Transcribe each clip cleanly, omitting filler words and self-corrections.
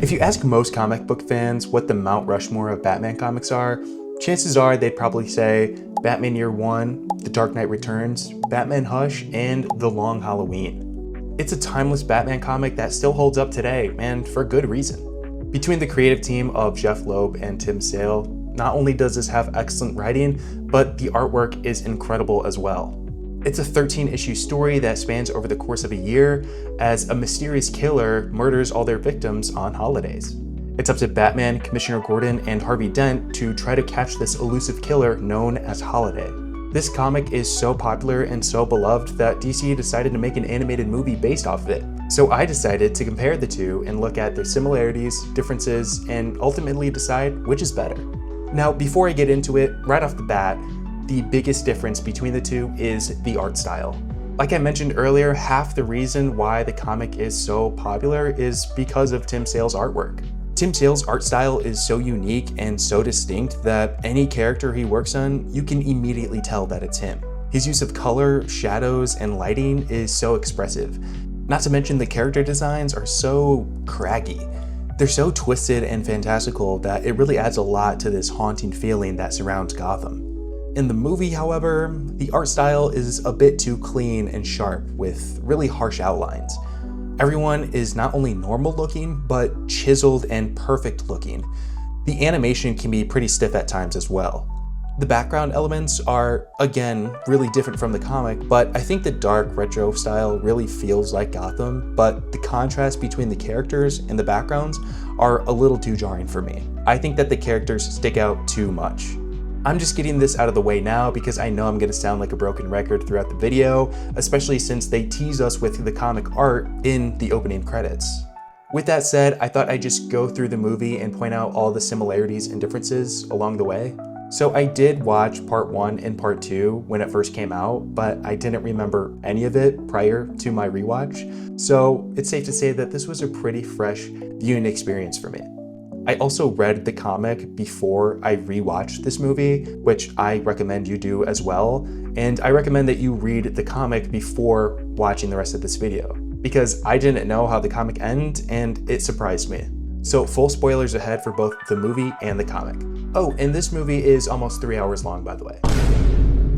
If you ask most comic book fans what the Mount Rushmore of Batman comics are, chances are they'd probably say Batman Year One, The Dark Knight Returns, Batman Hush, and The Long Halloween. It's a timeless Batman comic that still holds up today, and for good reason. Between the creative team of Jeff Loeb and Tim Sale, not only does this have excellent writing, but the artwork is incredible as well. It's a 13-issue story that spans over the course of a year as a mysterious killer murders all their victims on holidays. It's up to Batman, Commissioner Gordon, and Harvey Dent to try to catch this elusive killer known as Holiday. This comic is so popular and so beloved that DC decided to make an animated movie based off of it. So I decided to compare the two and look at their similarities, differences, and ultimately decide which is better. Now, before I get into it, right off the bat, the biggest difference between the two is the art style. Like I mentioned earlier, half the reason why the comic is so popular is because of Tim Sale's artwork. Tim Sale's art style is so unique and so distinct that any character he works on, you can immediately tell that it's him. His use of color, shadows, and lighting is so expressive. Not to mention the character designs are so craggy. They're so twisted and fantastical that it really adds a lot to this haunting feeling that surrounds Gotham. In the movie, however, the art style is a bit too clean and sharp with really harsh outlines. Everyone is not only normal looking, but chiseled and perfect looking. The animation can be pretty stiff at times as well. The background elements are, again, really different from the comic, but I think the dark retro style really feels like Gotham, but the contrast between the characters and the backgrounds are a little too jarring for me. I think that the characters stick out too much. I'm just getting this out of the way now because I know I'm going to sound like a broken record throughout the video, especially since they tease us with the comic art in the opening credits. With that said, I thought I'd just go through the movie and point out all the similarities and differences along the way. So I did watch part 1 and part 2 when it first came out, but I didn't remember any of it prior to my rewatch. So it's safe to say that this was a pretty fresh viewing experience for me. I also read the comic before I rewatched this movie, which I recommend you do as well. And I recommend that you read the comic before watching the rest of this video, because I didn't know how the comic ends and it surprised me. So full spoilers ahead for both the movie and the comic. Oh, and this movie is almost 3 hours long, by the way.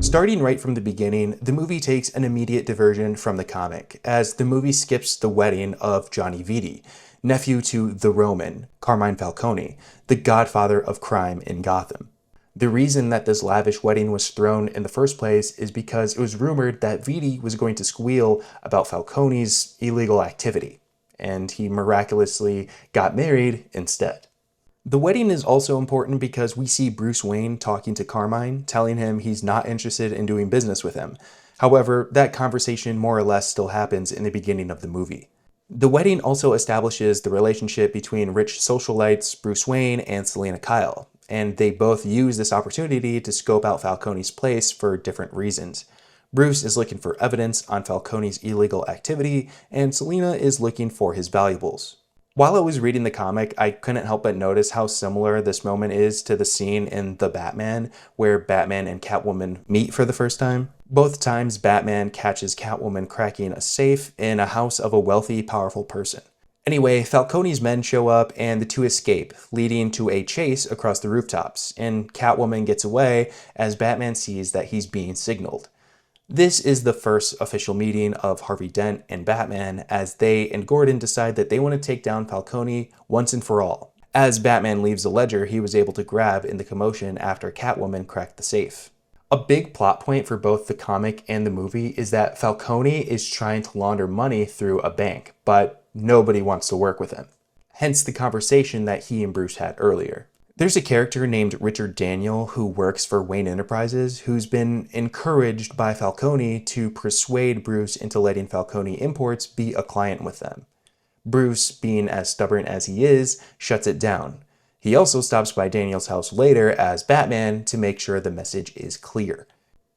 Starting right from the beginning, the movie takes an immediate diversion from the comic, as the movie skips the wedding of Johnny Vitti, nephew to the Roman, Carmine Falcone, the godfather of crime in Gotham. The reason that this lavish wedding was thrown in the first place is because it was rumored that Vitti was going to squeal about Falcone's illegal activity, and he miraculously got married instead. The wedding is also important because we see Bruce Wayne talking to Carmine, telling him he's not interested in doing business with him. However, that conversation more or less still happens in the beginning of the movie. The wedding also establishes the relationship between rich socialites Bruce Wayne and Selina Kyle, and they both use this opportunity to scope out Falcone's place for different reasons. Bruce is looking for evidence on Falcone's illegal activity, and Selina is looking for his valuables. While I was reading the comic, I couldn't help but notice how similar this moment is to the scene in The Batman, where Batman and Catwoman meet for the first time. Both times, Batman catches Catwoman cracking a safe in a house of a wealthy, powerful person. Anyway, Falcone's men show up and the two escape, leading to a chase across the rooftops, and Catwoman gets away as Batman sees that he's being signaled. This is the first official meeting of Harvey Dent and Batman as they and Gordon decide that they want to take down Falcone once and for all, as Batman leaves the ledger he was able to grab in the commotion after Catwoman cracked the safe. A big plot point for both the comic and the movie is that Falcone is trying to launder money through a bank, but nobody wants to work with him. Hence the conversation that he and Bruce had earlier. There's a character named Richard Daniel who works for Wayne Enterprises who's been encouraged by Falcone to persuade Bruce into letting Falcone Imports be a client with them. Bruce, being as stubborn as he is, shuts it down. He also stops by Daniel's house later as Batman to make sure the message is clear.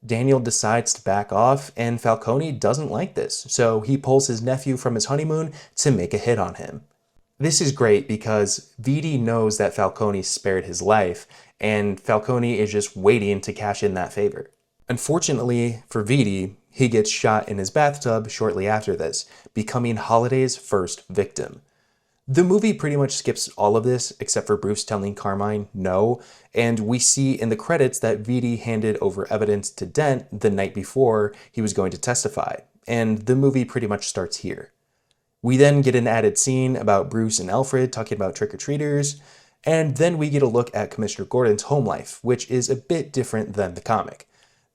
Daniel decides to back off, and Falcone doesn't like this, so he pulls his nephew from his honeymoon to make a hit on him. This is great because Vitti knows that Falcone spared his life, and Falcone is just waiting to cash in that favor. Unfortunately for Vitti, he gets shot in his bathtub shortly after this, becoming Holiday's first victim. The movie pretty much skips all of this except for Bruce telling Carmine no, and we see in the credits that Vitti handed over evidence to Dent the night before he was going to testify, and the movie pretty much starts here. We then get an added scene about Bruce and Alfred talking about trick-or-treaters, and then we get a look at Commissioner Gordon's home life, which is a bit different than the comic.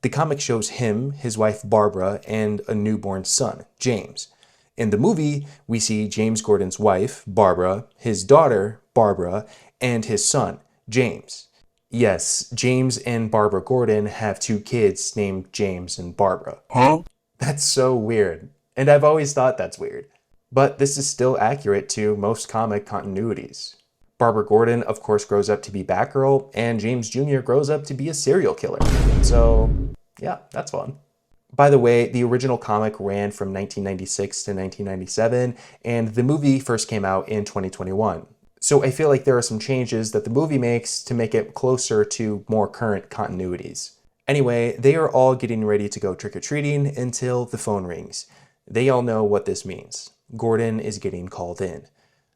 The comic shows him, his wife Barbara, and a newborn son, James. In the movie, we see James Gordon's wife, Barbara, his daughter, Barbara, and his son, James. Yes, James and Barbara Gordon have 2 kids named James and Barbara. Huh? That's so weird, and I've always thought that's weird. But this is still accurate to most comic continuities. Barbara Gordon, of course, grows up to be Batgirl, and James Jr. grows up to be a serial killer. So, yeah, that's fun. By the way, the original comic ran from 1996 to 1997, and the movie first came out in 2021. So I feel like there are some changes that the movie makes to make it closer to more current continuities. Anyway, they are all getting ready to go trick-or-treating until the phone rings. They all know what this means. Gordon is getting called in.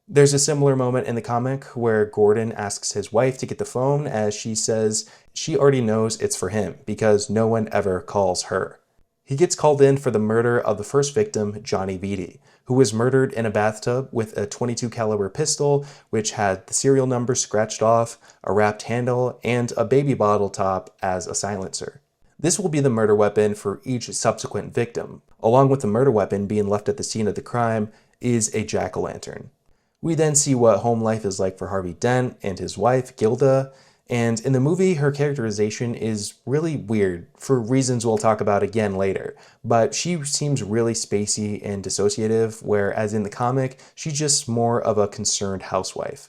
There's a similar moment in the comic where Gordon asks his wife to get the phone as she says she already knows it's for him because no one ever calls her. He gets called in for the murder of the first victim, Johnny Vitti, who was murdered in a bathtub with a .22 caliber pistol, which had the serial number scratched off, a wrapped handle, and a baby bottle top as a silencer. This will be the murder weapon for each subsequent victim. Along with the murder weapon being left at the scene of the crime is a jack-o'-lantern. We then see what home life is like for Harvey Dent and his wife, Gilda, and in the movie, her characterization is really weird, for reasons we'll talk about again later, but she seems really spacey and dissociative, whereas in the comic, she's just more of a concerned housewife.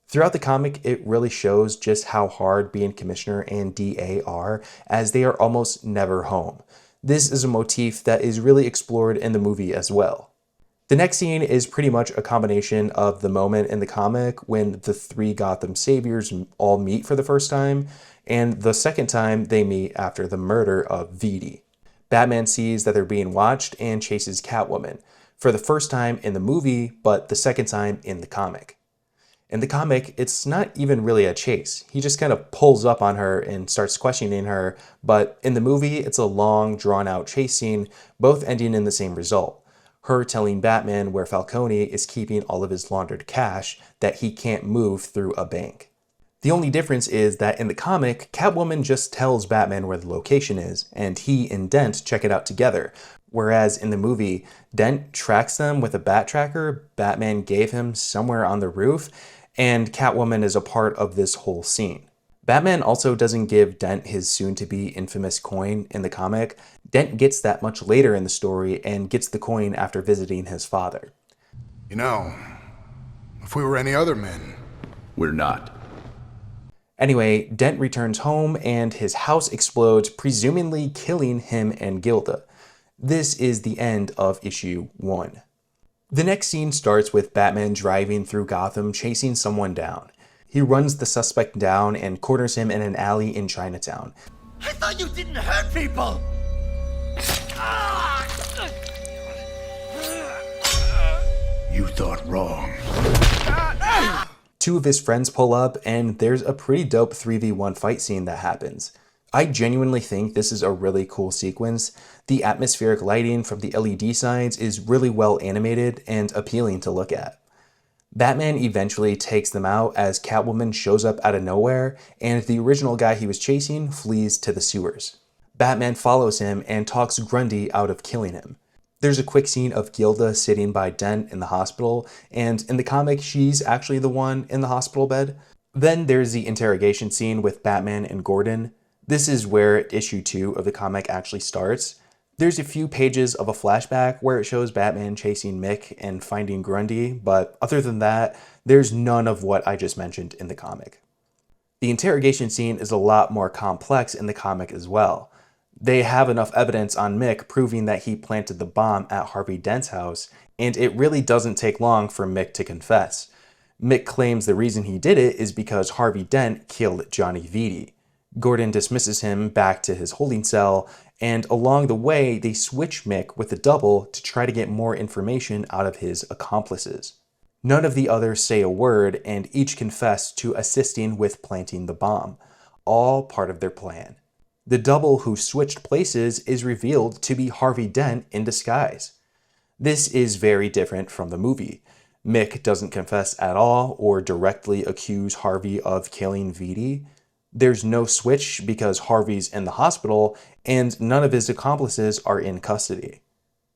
Throughout the comic, it really shows just how hard being Commissioner and DA are, as they are almost never home. This is a motif that is really explored in the movie as well. The next scene is pretty much a combination of the moment in the comic when the 3 Gotham saviors all meet for the first time, and the second time they meet after the murder of Vitti. Batman sees that they're being watched and chases Catwoman, for the first time in the movie, but the second time in the comic. In the comic, it's not even really a chase. He just kind of pulls up on her and starts questioning her, but in the movie, it's a long, drawn-out chase scene, both ending in the same result. Her telling Batman where Falcone is keeping all of his laundered cash that he can't move through a bank. The only difference is that in the comic, Catwoman just tells Batman where the location is, and he and Dent check it out together, whereas in the movie, Dent tracks them with a bat tracker Batman gave him somewhere on the roof, and Catwoman is a part of this whole scene. Batman also doesn't give Dent his soon-to-be infamous coin in the comic. Dent gets that much later in the story and gets the coin after visiting his father. You know, if we were any other men... We're not. Anyway, Dent returns home and his house explodes, presumably killing him and Gilda. This is the end of issue 1. The next scene starts with Batman driving through Gotham chasing someone down. He runs the suspect down and corners him in an alley in Chinatown. I thought you didn't hurt people! You thought wrong. 2 of his friends pull up, and there's a pretty dope 3v1 fight scene that happens. I genuinely think this is a really cool sequence. The atmospheric lighting from the LED signs is really well animated and appealing to look at. Batman eventually takes them out as Catwoman shows up out of nowhere, and the original guy he was chasing flees to the sewers. Batman follows him and talks Grundy out of killing him. There's a quick scene of Gilda sitting by Dent in the hospital, and in the comic, she's actually the one in the hospital bed. Then there's the interrogation scene with Batman and Gordon. This is where issue 2 of the comic actually starts. There's a few pages of a flashback where it shows Batman chasing Mick and finding Grundy, but other than that, there's none of what I just mentioned in the comic. The interrogation scene is a lot more complex in the comic as well. They have enough evidence on Mick proving that he planted the bomb at Harvey Dent's house, and it really doesn't take long for Mick to confess. Mick claims the reason he did it is because Harvey Dent killed Johnny Vitti. Gordon dismisses him back to his holding cell, and along the way, they switch Mick with the double to try to get more information out of his accomplices. None of the others say a word, and each confess to assisting with planting the bomb, all part of their plan. The double who switched places is revealed to be Harvey Dent in disguise. This is very different from the movie. Mick doesn't confess at all or directly accuse Harvey of killing Vitti. There's no switch because Harvey's in the hospital and none of his accomplices are in custody.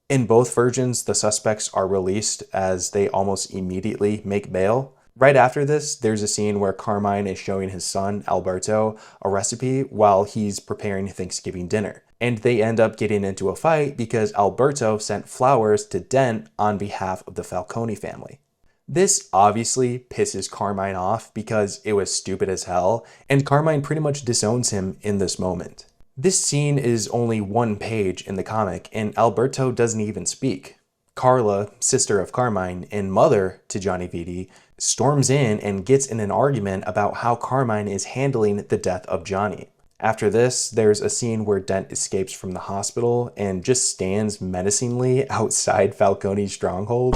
In both versions, the suspects are released as they almost immediately make bail. Right after this, there's a scene where Carmine is showing his son, Alberto, a recipe while he's preparing Thanksgiving dinner. And they end up getting into a fight because Alberto sent flowers to Dent on behalf of the Falcone family. This obviously pisses Carmine off because it was stupid as hell, and Carmine pretty much disowns him in this moment. This scene is only one page in the comic, and Alberto doesn't even speak. Carla, sister of Carmine and mother to Johnny Vitti, storms in and gets in an argument about how Carmine is handling the death of Johnny. After this, there's a scene where Dent escapes from the hospital and just stands menacingly outside Falcone's stronghold.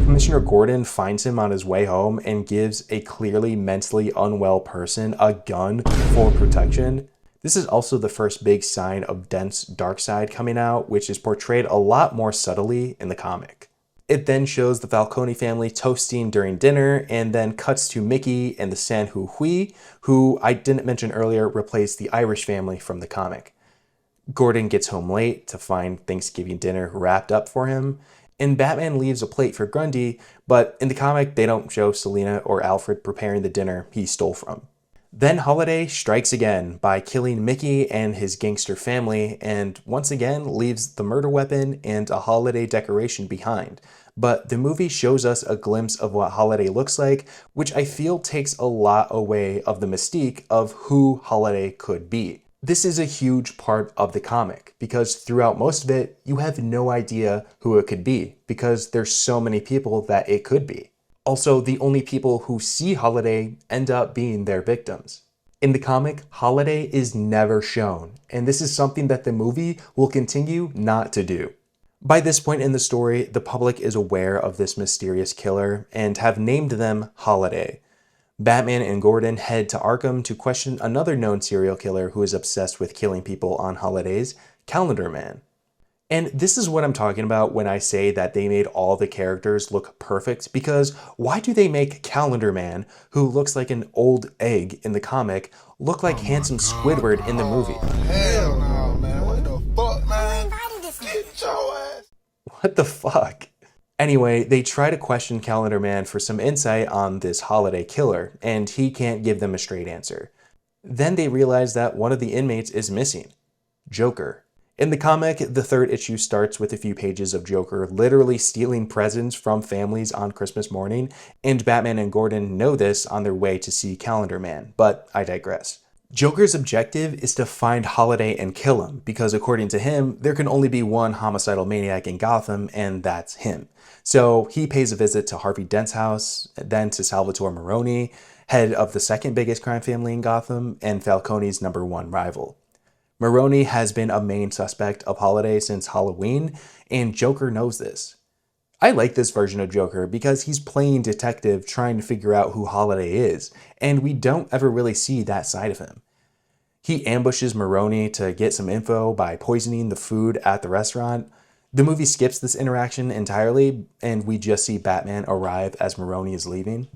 Commissioner Gordon finds him on his way home and gives a clearly mentally unwell person a gun for protection. This is also the first big sign of Dent's dark side coming out, which is portrayed a lot more subtly in the comic. It then shows the Falcone family toasting during dinner and then cuts to Mickey and the San Hu Hui, who I didn't mention earlier replaced the Irish family from the comic. Gordon gets home late to find Thanksgiving dinner wrapped up for him, and Batman leaves a plate for Grundy, but in the comic they don't show Selina or Alfred preparing the dinner he stole from. Then Holiday strikes again by killing Mickey and his gangster family, and once again leaves the murder weapon and a holiday decoration behind. But the movie shows us a glimpse of what Holiday looks like, which I feel takes a lot away of the mystique of who Holiday could be. This is a huge part of the comic, because throughout most of it, you have no idea who it could be, because there's so many people that it could be. Also, the only people who see Holiday end up being their victims. In the comic, Holiday is never shown, and this is something that the movie will continue not to do. By this point in the story, the public is aware of this mysterious killer and have named them Holiday. Batman and Gordon head to Arkham to question another known serial killer who is obsessed with killing people on holidays, Calendar Man. And this is what I'm talking about when I say that they made all the characters look perfect, because why do they make Calendar Man, who looks like an old egg in the comic, look like handsome Squidward in the movie? Hell no, man. What the fuck, man? Get your ass. What the fuck? Anyway, they try to question Calendar Man for some insight on this holiday killer, and he can't give them a straight answer. Then they realize that one of the inmates is missing. Joker. In the comic, the third issue starts with a few pages of Joker literally stealing presents from families on Christmas morning, and Batman and Gordon know this on their way to see Calendar Man, but I digress. Joker's objective is to find Holiday and kill him, because according to him, there can only be one homicidal maniac in Gotham, and that's him. So he pays a visit to Harvey Dent's house, then to Salvatore Maroni, head of the second biggest crime family in Gotham, and Falcone's #1 rival. Maroni has been a main suspect of Holiday since Halloween, and Joker knows this. I like this version of Joker because he's playing detective trying to figure out who Holiday is, and we don't ever really see that side of him. He ambushes Maroni to get some info by poisoning the food at the restaurant. The movie skips this interaction entirely, and we just see Batman arrive as Maroni is leaving.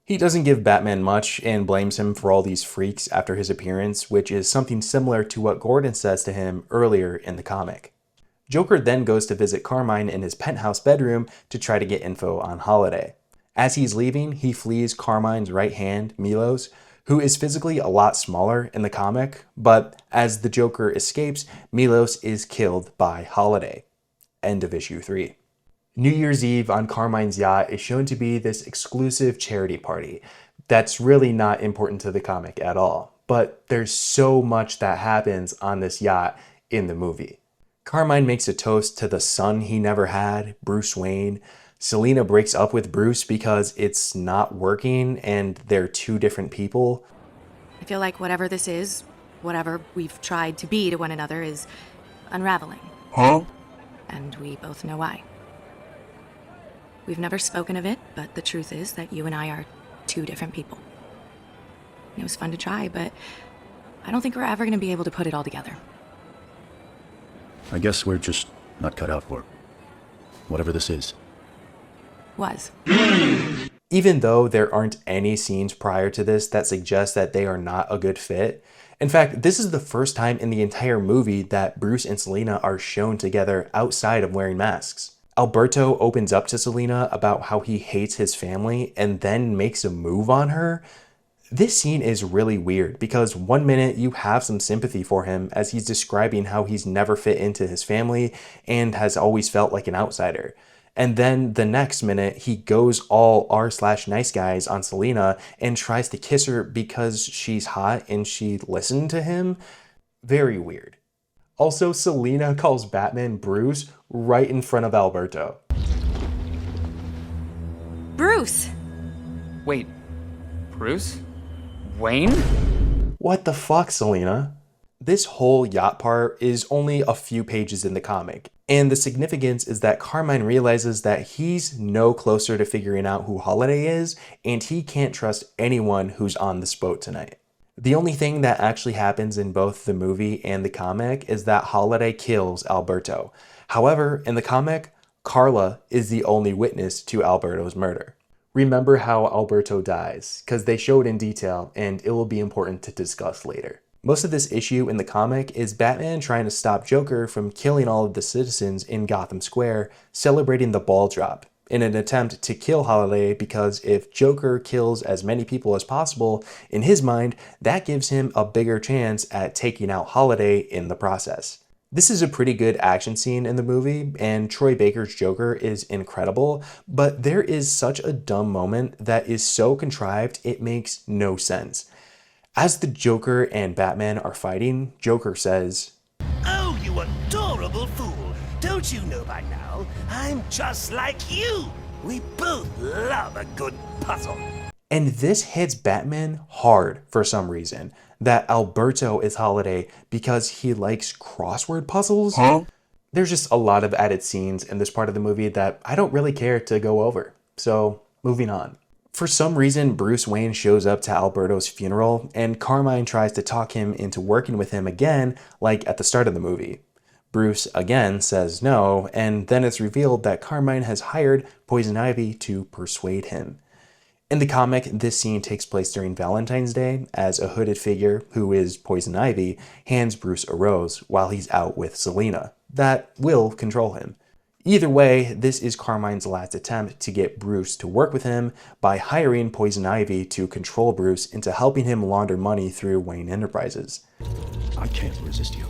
He doesn't give Batman much and blames him for all these freaks after his appearance, which is something similar to what Gordon says to him earlier in the comic. Joker then goes to visit Carmine in his penthouse bedroom to try to get info on Holiday. As he's leaving, he flees Carmine's right hand, Milos, who is physically a lot smaller in the comic, but as the Joker escapes, Milos is killed by Holiday. End of issue 3. New Year's Eve on Carmine's yacht is shown to be this exclusive charity party that's really not important to the comic at all, but there's so much that happens on this yacht in the movie. Carmine makes a toast to the son he never had, Bruce Wayne. Selina breaks up with Bruce because it's not working and they're two different people. I feel like whatever this is, whatever we've tried to be to one another, is unraveling. Huh? And we both know why. We've never spoken of it, but the truth is that you and I are two different people. It was fun to try, but I don't think we're ever going to be able to put it all together. I guess we're just not cut out for it. Whatever this is. Was. Even though there aren't any scenes prior to this that suggest that they are not a good fit, in fact, this is the first time in the entire movie that Bruce and Selina are shown together outside of wearing masks. Alberto opens up to Selina about how he hates his family and then makes a move on her. This scene is really weird because one minute you have some sympathy for him as he's describing how he's never fit into his family and has always felt like an outsider. And then the next minute he goes all r/nice guys on Selina and tries to kiss her because she's hot and she listened to him. Very weird. Also, Selina calls Batman Bruce right in front of Alberto. Bruce! Wait, Bruce? Wayne? What the fuck, Selina? This whole yacht part is only a few pages in the comic, and the significance is that Carmine realizes that he's no closer to figuring out who Holiday is, and he can't trust anyone who's on this boat tonight. The only thing that actually happens in both the movie and the comic is that Holiday kills Alberto. However, in the comic, Carla is the only witness to Alberto's murder. Remember how Alberto dies, because they show it in detail and it will be important to discuss later. Most of this issue in the comic is Batman trying to stop Joker from killing all of the citizens in Gotham Square, celebrating the ball drop, in an attempt to kill Holiday because if Joker kills as many people as possible, in his mind, that gives him a bigger chance at taking out Holiday in the process. This is a pretty good action scene in the movie, and Troy Baker's Joker is incredible, but there is such a dumb moment that is so contrived it makes no sense. As the Joker and Batman are fighting, Joker says, Oh, you adorable fool. Don't you know by now? I'm just like you. We both love a good puzzle. and this hits Batman hard for some reason, that Alberto is Holiday because he likes crossword puzzles. There's just a lot of added scenes in this part of the movie that I don't really care to go over. So, moving on. For some reason, Bruce Wayne shows up to Alberto's funeral, and Carmine tries to talk him into working with him again, like at the start of the movie. Bruce again says no, and then it's revealed that Carmine has hired Poison Ivy to persuade him. In the comic, this scene takes place during Valentine's Day, as a hooded figure, who is Poison Ivy, hands Bruce a rose while he's out with Selina, that will control him. Either way, this is Carmine's last attempt to get Bruce to work with him by hiring Poison Ivy to control Bruce into helping him launder money through Wayne Enterprises. I can't resist you.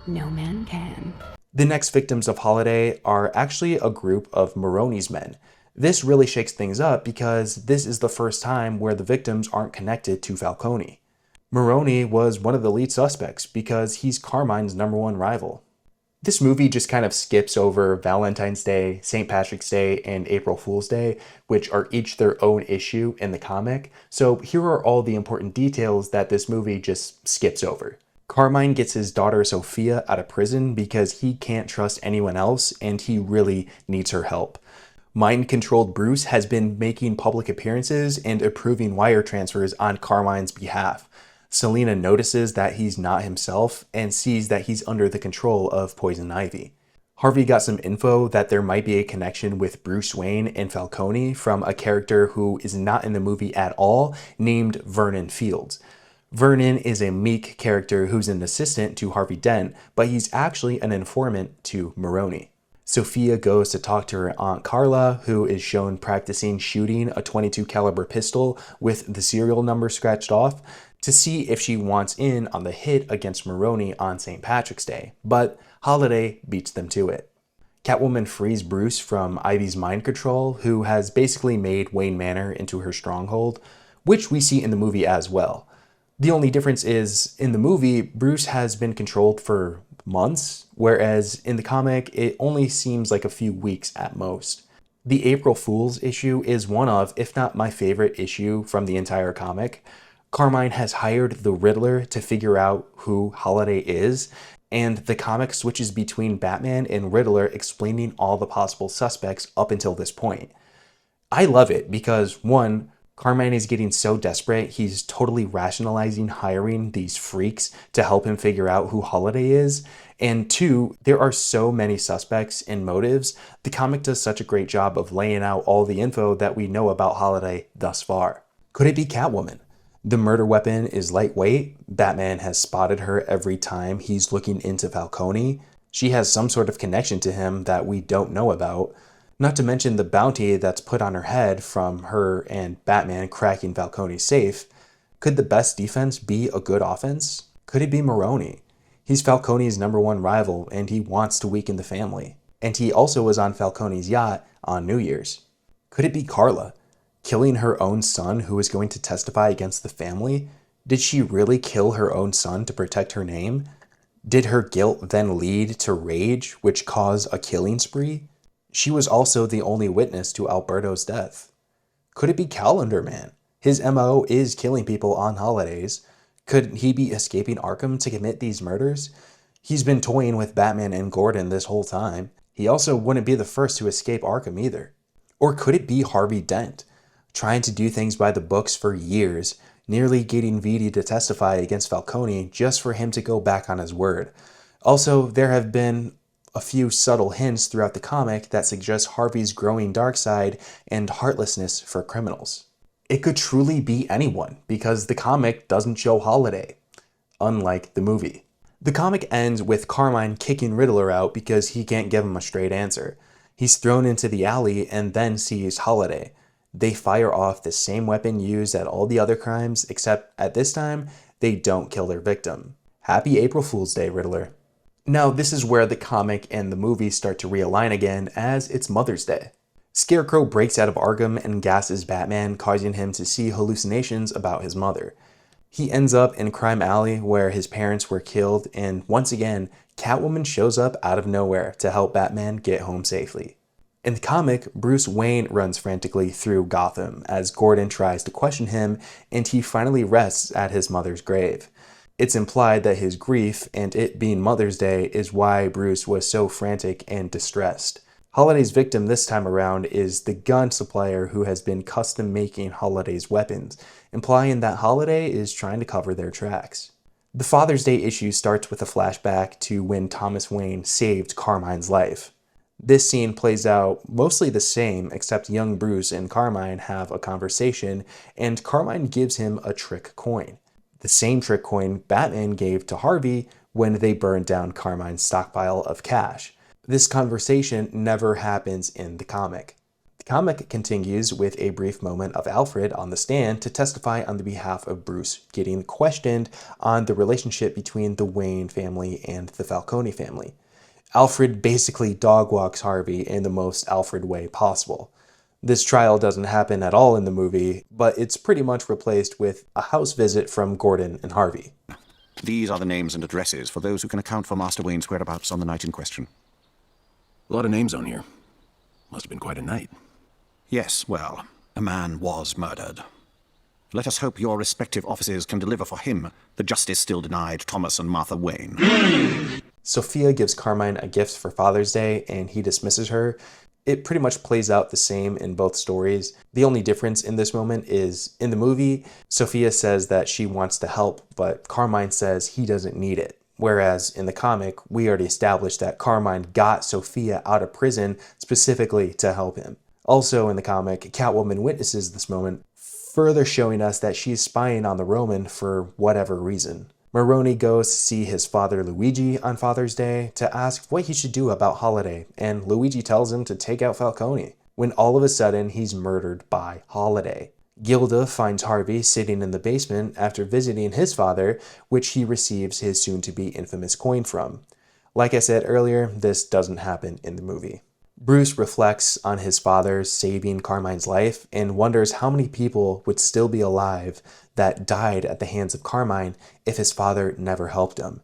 No man can. The next victims of Holiday are actually a group of Maroni's men. This really shakes things up because this is the first time where the victims aren't connected to Falcone. Maroni was one of the lead suspects because he's Carmine's #1 rival. This movie just kind of skips over Valentine's Day, St. Patrick's Day, and April Fool's Day, which are each their own issue in the comic. So here are all the important details that this movie just skips over. Carmine gets his daughter Sophia out of prison because he can't trust anyone else and he really needs her help. Mind-controlled Bruce has been making public appearances and approving wire transfers on Carmine's behalf. Selina notices that he's not himself and sees that he's under the control of Poison Ivy. Harvey got some info that there might be a connection with Bruce Wayne and Falcone from a character who is not in the movie at all, named Vernon Fields. Vernon is a meek character who's an assistant to Harvey Dent, but he's actually an informant to Maroni. Sophia goes to talk to her Aunt Carla, who is shown practicing shooting a .22 caliber pistol with the serial number scratched off to see if she wants in on the hit against Maroni on St. Patrick's Day, but Holiday beats them to it. Catwoman frees Bruce from Ivy's mind control, who has basically made Wayne Manor into her stronghold, which we see in the movie as well. The only difference is, in the movie, Bruce has been controlled for months, whereas in the comic, it only seems like a few weeks at most. The April Fool's issue is one of, if not my favorite issue from the entire comic. Carmine has hired the Riddler to figure out who Holiday is, and the comic switches between Batman and Riddler explaining all the possible suspects up until this point. I love it because, one, Carmine is getting so desperate, he's totally rationalizing hiring these freaks to help him figure out who Holiday is. And two, there are so many suspects and motives. The comic does such a great job of laying out all the info that we know about Holiday thus far. Could it be Catwoman? The murder weapon is lightweight. Batman has spotted her every time he's looking into Falcone. She has some sort of connection to him that we don't know about. Not to mention the bounty that's put on her head from her and Batman cracking Falcone's safe. Could the best defense be a good offense? Could it be Maroni? He's Falcone's #1 rival and he wants to weaken the family. And he also was on Falcone's yacht on New Year's. Could it be Carla? Killing her own son who was going to testify against the family? Did she really kill her own son to protect her name? Did her guilt then lead to rage, which caused a killing spree? She was also the only witness to Alberto's death. Could it be Calendar Man? His MO is killing people on holidays. Could he be escaping Arkham to commit these murders? He's been toying with Batman and Gordon this whole time. He also wouldn't be the first to escape Arkham either. Or could it be Harvey Dent? Trying to do things by the books for years, nearly getting Vitti to testify against Falcone just for him to go back on his word. Also, there have been a few subtle hints throughout the comic that suggest Harvey's growing dark side and heartlessness for criminals. It could truly be anyone because the comic doesn't show Holiday, unlike the movie. The comic ends with Carmine kicking Riddler out because he can't give him a straight answer. He's thrown into the alley and then sees Holiday. They fire off the same weapon used at all the other crimes, except at this time, they don't kill their victim. Happy April Fool's Day, Riddler. Now, this is where the comic and the movie start to realign again, as it's Mother's Day. Scarecrow breaks out of Arkham and gasses Batman, causing him to see hallucinations about his mother. He ends up in Crime Alley where his parents were killed, and once again, Catwoman shows up out of nowhere to help Batman get home safely. In the comic, Bruce Wayne runs frantically through Gotham as Gordon tries to question him, and he finally rests at his mother's grave. It's implied that his grief and it being Mother's Day is why Bruce was so frantic and distressed. Holiday's victim this time around is the gun supplier who has been custom making Holiday's weapons, implying that Holiday is trying to cover their tracks. The Father's Day issue starts with a flashback to when Thomas Wayne saved Carmine's life. This scene plays out mostly the same, except young Bruce and Carmine have a conversation, and Carmine gives him a trick coin. The same trick coin Batman gave to Harvey when they burned down Carmine's stockpile of cash. This conversation never happens in the comic. The comic continues with a brief moment of Alfred on the stand to testify on the behalf of Bruce, getting questioned on the relationship between the Wayne family and the Falcone family. Alfred basically dog-walks Harvey in the most Alfred way possible. This trial doesn't happen at all in the movie, but it's pretty much replaced with a house visit from Gordon and Harvey. These are the names and addresses for those who can account for Master Wayne's whereabouts on the night in question. A lot of names on here. Must have been quite a night. Yes, well, a man was murdered. Let us hope your respective offices can deliver for him the justice still denied Thomas and Martha Wayne. Sophia gives Carmine a gift for Father's Day and he dismisses her. It pretty much plays out the same in both stories. The only difference in this moment is, in the movie, Sophia says that she wants to help, but Carmine says he doesn't need it. Whereas in the comic, we already established that Carmine got Sophia out of prison specifically to help him. Also in the comic, Catwoman witnesses this moment, further showing us that she's spying on the Roman for whatever reason. Maroni goes to see his father Luigi on Father's Day to ask what he should do about Holiday, and Luigi tells him to take out Falcone, when all of a sudden he's murdered by Holiday. Gilda finds Harvey sitting in the basement after visiting his father, which he receives his soon-to-be infamous coin from. Like I said earlier, this doesn't happen in the movie. Bruce reflects on his father saving Carmine's life and wonders how many people would still be alive that died at the hands of Carmine if his father never helped him,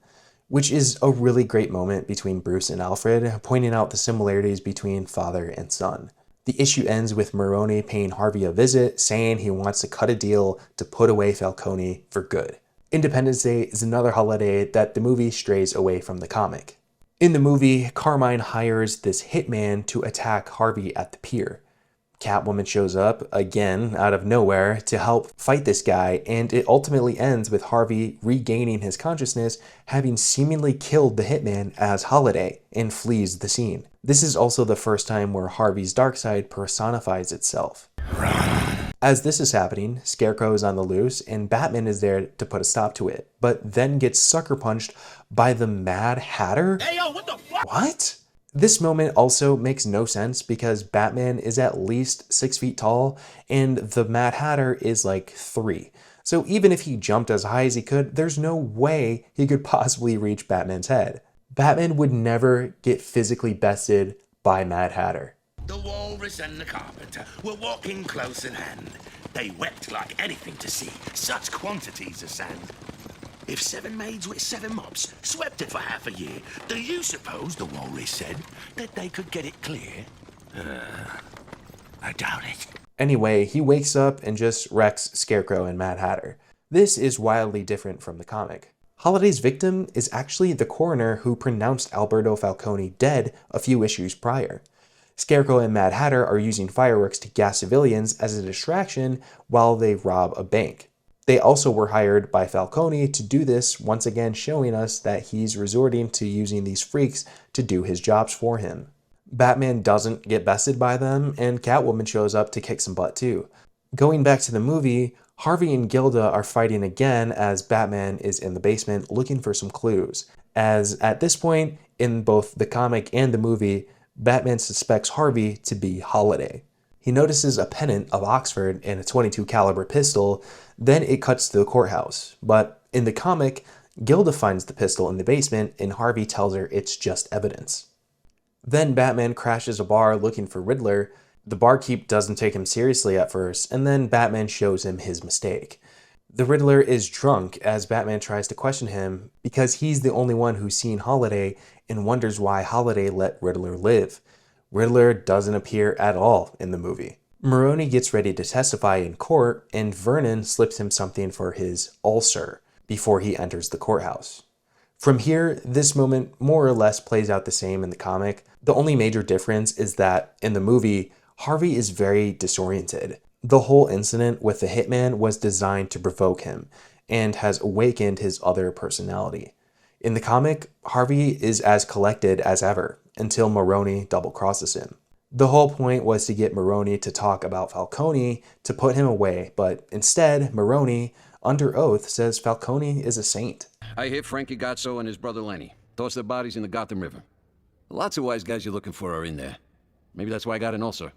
which is a really great moment between Bruce and Alfred, pointing out the similarities between father and son. The issue ends with Maroni paying Harvey a visit, saying he wants to cut a deal to put away Falcone for good. Independence Day is another holiday that the movie strays away from the comic. In the movie, Carmine hires this hitman to attack Harvey at the pier. Catwoman shows up, again, out of nowhere, to help fight this guy, and it ultimately ends with Harvey regaining his consciousness, having seemingly killed the hitman as Holiday, and flees the scene. This is also the first time where Harvey's dark side personifies itself. As this is happening, Scarecrow is on the loose, and Batman is there to put a stop to it, but then gets sucker punched by the Mad Hatter? Hey, yo, what the fuck? What? This moment also makes no sense because Batman is at least 6 feet tall and the Mad Hatter is like 3. So even if he jumped as high as he could, there's no way he could possibly reach Batman's head. Batman would never get physically bested by Mad Hatter. The walrus and the carpenter were walking close in hand. They wept like anything to see such quantities of sand. If 7 maids with 7 mops swept it for half a year, do you suppose, the walrus said, that they could get it clear? I doubt it. Anyway, he wakes up and just wrecks Scarecrow and Mad Hatter. This is wildly different from the comic. Holiday's victim is actually the coroner who pronounced Alberto Falcone dead a few issues prior. Scarecrow and Mad Hatter are using fireworks to gas civilians as a distraction while they rob a bank. They also were hired by Falcone to do this, once again showing us that he's resorting to using these freaks to do his jobs for him. Batman doesn't get bested by them, and Catwoman shows up to kick some butt too. Going back to the movie, Harvey and Gilda are fighting again as Batman is in the basement looking for some clues, as at this point, in both the comic and the movie, Batman suspects Harvey to be Holiday. He notices a pennant of Oxford and a .22 caliber pistol, then it cuts to the courthouse. But in the comic, Gilda finds the pistol in the basement and Harvey tells her it's just evidence. Then Batman crashes a bar looking for Riddler. The barkeep doesn't take him seriously at first, and then Batman shows him his mistake. The Riddler is drunk as Batman tries to question him because he's the only one who's seen Holiday and wonders why Holiday let Riddler live. Riddler doesn't appear at all in the movie. Maroni gets ready to testify in court, and Vernon slips him something for his ulcer before he enters the courthouse. From here, this moment more or less plays out the same in the comic. The only major difference is that in the movie, Harvey is very disoriented. The whole incident with the hitman was designed to provoke him and has awakened his other personality. In the comic, Harvey is as collected as ever until Maroni double-crosses him. The whole point was to get Maroni to talk about Falcone to put him away, but instead, Maroni, under oath, says Falcone is a saint. I hear Frankie Gazzo and his brother Lenny tossed their bodies in the Gotham River. Lots of wise guys you're looking for are in there. Maybe that's why I got an ulcer.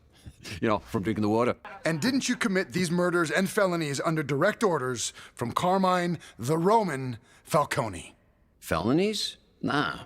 You know, from drinking the water. And didn't you commit these murders and felonies under direct orders from Carmine the Roman Falcone? Felonies? Nah.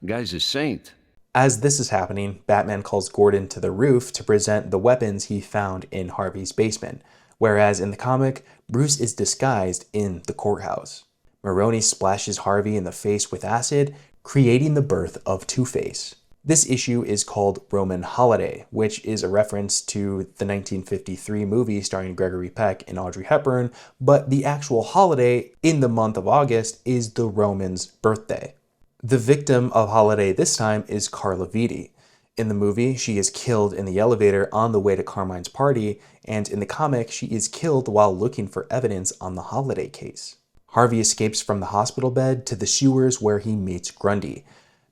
Guy's a saint. As this is happening, Batman calls Gordon to the roof to present the weapons he found in Harvey's basement, whereas in the comic, Bruce is disguised in the courthouse. Maroni splashes Harvey in the face with acid, creating the birth of Two-Face. This issue is called Roman Holiday, which is a reference to the 1953 movie starring Gregory Peck and Audrey Hepburn, but the actual holiday in the month of August is the Roman's birthday. The victim of Holiday this time is Carla Vitti. In the movie, she is killed in the elevator on the way to Carmine's party, and in the comic, she is killed while looking for evidence on the Holiday case. Harvey escapes from the hospital bed to the sewers where he meets Grundy.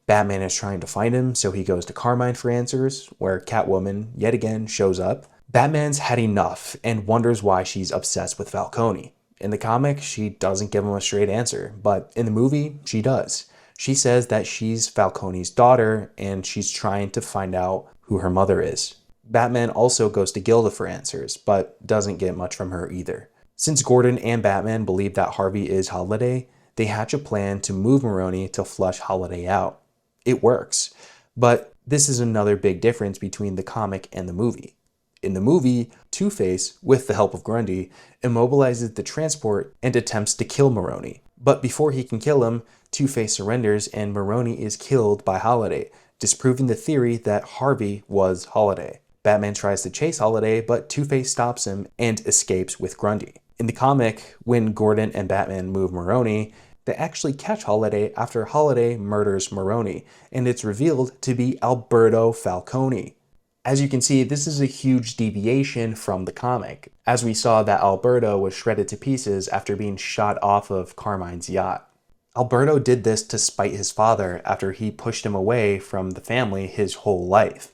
Batman is trying to find him, so he goes to Carmine for answers, where Catwoman, yet again, shows up. Batman's had enough and wonders why she's obsessed with Falcone. In the comic, she doesn't give him a straight answer, but in the movie, she does. She says that she's Falcone's daughter and she's trying to find out who her mother is. Batman also goes to Gilda for answers, but doesn't get much from her either. Since Gordon and Batman believe that Harvey is Holiday, they hatch a plan to move Maroni to flush Holiday out. It works, but this is another big difference between the comic and the movie. In the movie, Two-Face, with the help of Grundy, immobilizes the transport and attempts to kill Maroni. But before he can kill him, Two-Face surrenders and Maroni is killed by Holiday, disproving the theory that Harvey was Holiday. Batman tries to chase Holiday, but Two-Face stops him and escapes with Grundy. In the comic, when Gordon and Batman move Maroni, they actually catch Holiday after Holiday murders Maroni, and it's revealed to be Alberto Falcone. As you can see, this is a huge deviation from the comic, as we saw that Alberto was shredded to pieces after being shot off of Carmine's yacht. Alberto did this to spite his father after he pushed him away from the family his whole life.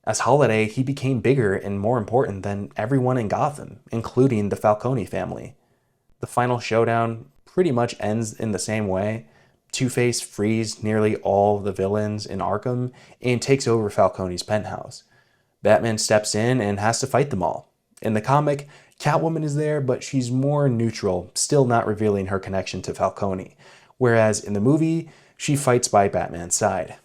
As Holiday, he became bigger and more important than everyone in Gotham, including the Falcone family. The final showdown pretty much ends in the same way. Two-Face frees nearly all the villains in Arkham and takes over Falcone's penthouse. Batman steps in and has to fight them all. In the comic, Catwoman is there, but she's more neutral, still not revealing her connection to Falcone, whereas in the movie, she fights by Batman's side.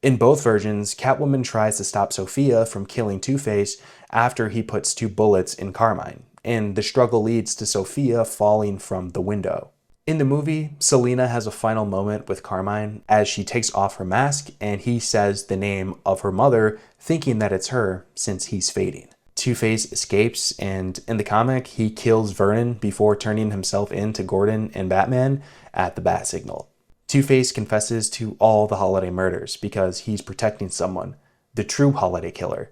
In both versions, Catwoman tries to stop Sophia from killing Two-Face after he puts 2 bullets in Carmine, and the struggle leads to Sophia falling from the window. In the movie, Selina has a final moment with Carmine as she takes off her mask and he says the name of her mother, thinking that it's her since he's fading. Two-Face escapes, and in the comic, he kills Vernon before turning himself in to Gordon and Batman at the Bat Signal. Two-Face confesses to all the Holiday murders because he's protecting someone, the true Holiday killer,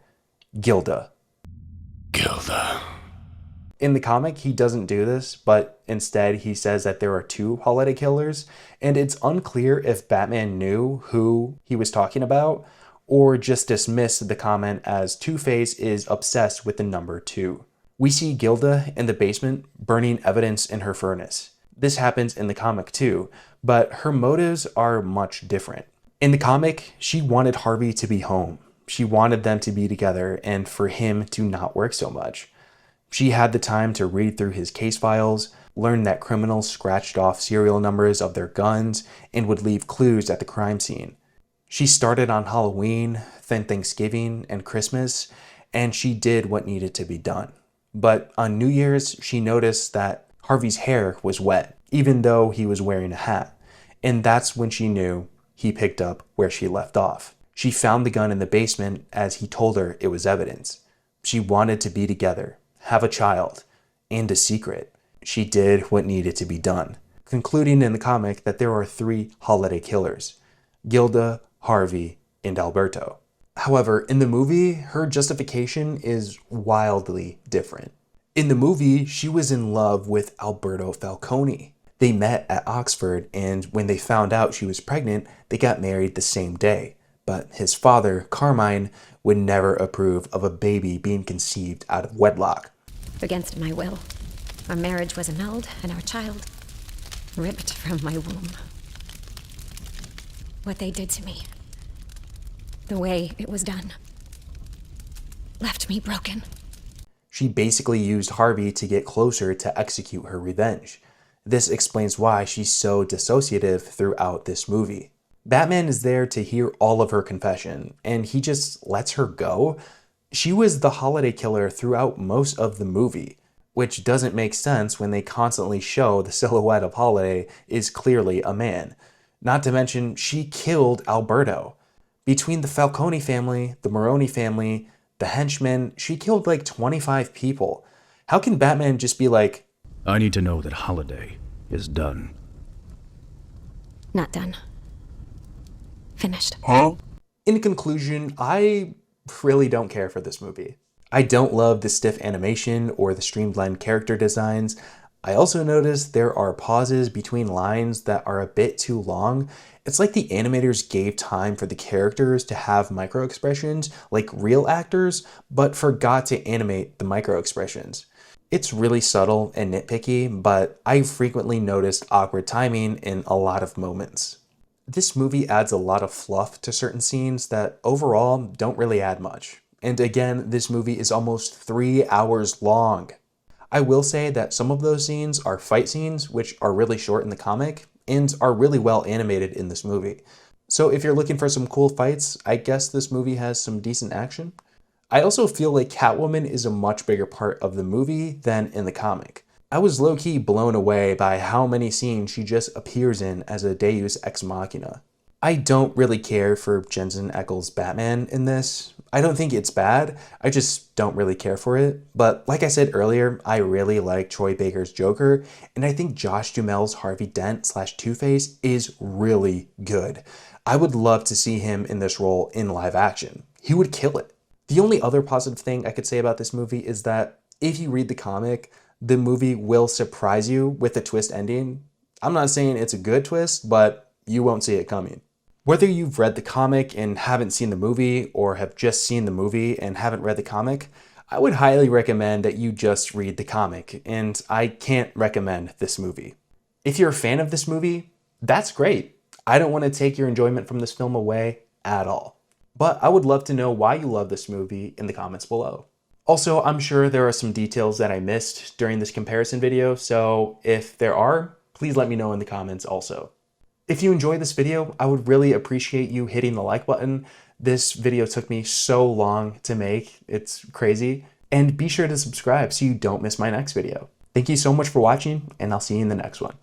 Gilda. Gilda. In the comic, he doesn't do this, but instead he says that there are 2 Holiday killers, and it's unclear if Batman knew who he was talking about, or just dismissed the comment as Two-Face is obsessed with the number 2. We see Gilda in the basement burning evidence in her furnace. This happens in the comic too, but her motives are much different. In the comic, she wanted Harvey to be home. She wanted them to be together and for him to not work so much. She had the time to read through his case files, learn that criminals scratched off serial numbers of their guns and would leave clues at the crime scene. She started on Halloween, then Thanksgiving and Christmas, and she did what needed to be done. But on New Year's, she noticed that Harvey's hair was wet, even though he was wearing a hat, and that's when she knew he picked up where she left off. She found the gun in the basement as he told her it was evidence. She wanted to be together, have a child, and a secret. She did what needed to be done, concluding in the comic that there are 3 Holiday killers: Gilda, Harvey, and Alberto. However, in the movie, her justification is wildly different. In the movie, she was in love with Alberto Falcone. They met at Oxford, and when they found out she was pregnant, they got married the same day. But his father, Carmine, would never approve of a baby being conceived out of wedlock. Against my will, our marriage was annulled and our child ripped from my womb. What they did to me, the way it was done, left me broken. She basically used Harvey to get closer to execute her revenge. This explains why she's so dissociative throughout this movie. Batman is there to hear all of her confession, and he just lets her go. She was the Holiday killer throughout most of the movie, which doesn't make sense when they constantly show the silhouette of Holiday is clearly a man. Not to mention, she killed Alberto. Between the Falcone family, the Maroni family, the henchmen, she killed like 25 people. How can Batman just be like, I need to know that Holiday is done. Not done. Finished. In conclusion, I really don't care for this movie. I don't love the stiff animation or the streamlined character designs. I also noticed there are pauses between lines that are a bit too long. It's like the animators gave time for the characters to have micro expressions like real actors, but forgot to animate the micro expressions. It's really subtle and nitpicky, but I frequently noticed awkward timing in a lot of moments. This movie adds a lot of fluff to certain scenes that overall don't really add much. And again, this movie is almost 3 hours long. I will say that some of those scenes are fight scenes, which are really short in the comic, and are really well animated in this movie. So if you're looking for some cool fights, I guess this movie has some decent action. I also feel like Catwoman is a much bigger part of the movie than in the comic. I was low-key blown away by how many scenes she just appears in as a Deus Ex Machina. I don't really care for Jensen Ackles' Batman in this. I don't think it's bad, I just don't really care for it. But like I said earlier, I really like Troy Baker's Joker, and I think Josh Duhamel's Harvey Dent / Two-Face is really good. I would love to see him in this role in live action. He would kill it. The only other positive thing I could say about this movie is that if you read the comic, the movie will surprise you with a twist ending. I'm not saying it's a good twist, but you won't see it coming. Whether you've read the comic and haven't seen the movie, or have just seen the movie and haven't read the comic, I would highly recommend that you just read the comic, and I can't recommend this movie. If you're a fan of this movie, that's great. I don't want to take your enjoyment from this film away at all. But I would love to know why you love this movie in the comments below. Also, I'm sure there are some details that I missed during this comparison video, so if there are, please let me know in the comments also. If you enjoyed this video, I would really appreciate you hitting the like button. This video took me so long to make, it's crazy. And be sure to subscribe so you don't miss my next video. Thank you so much for watching, and I'll see you in the next one.